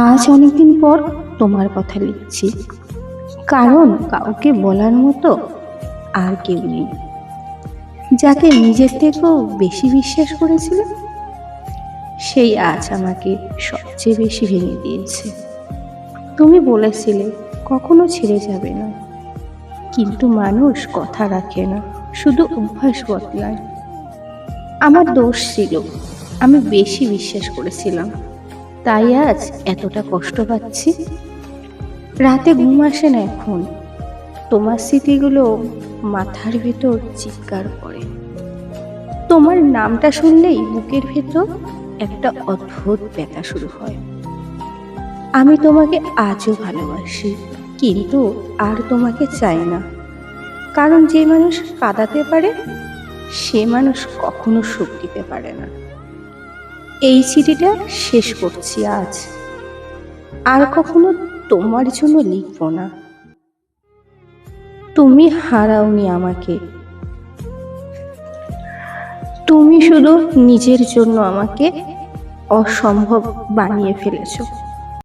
আজ অনেকদিন পর তোমার কথা লিখছি, কারণ কাউকে বলার মতো আর কেউ নেই, যাকে নিজের থেকেও বেশি বিশ্বাস করেছিলে সেই আজ আমাকে সবচেয়ে বেশি ভেঙে দিয়েছে। তুমি বলেছিলে কখনো ছেড়ে যাবে না, কিন্তু মানুষ কথা রাখে না, শুধু অভ্যাস বদলায়। আমার দোষ ছিল, আমি বেশি বিশ্বাস করেছিলাম, তাই আজ এতটা কষ্ট পাচ্ছি। রাতে ঘুম আসে না এখন, তোমার স্মৃতিগুলো মাথার ভেতর চিৎকার করে। তোমার নামটা শুনলেই বুকের ভেতর একটা অদ্ভুত ব্যথা শুরু হয়। আমি তোমাকে আজও ভালোবাসি, কিন্তু আর তোমাকে চাই না, কারণ যে মানুষ কাঁদাতে পারে সে মানুষ কখনো সুখ দিতে পারে না। এই চিঠিটা শেষ করছি আজ, আর কখনো তোমার জন্য লিখবো না। তুমি হারাওনি আমাকে, তুমি শুধু নিজের জন্য আমাকে অসম্ভব বানিয়ে ফেলেছো।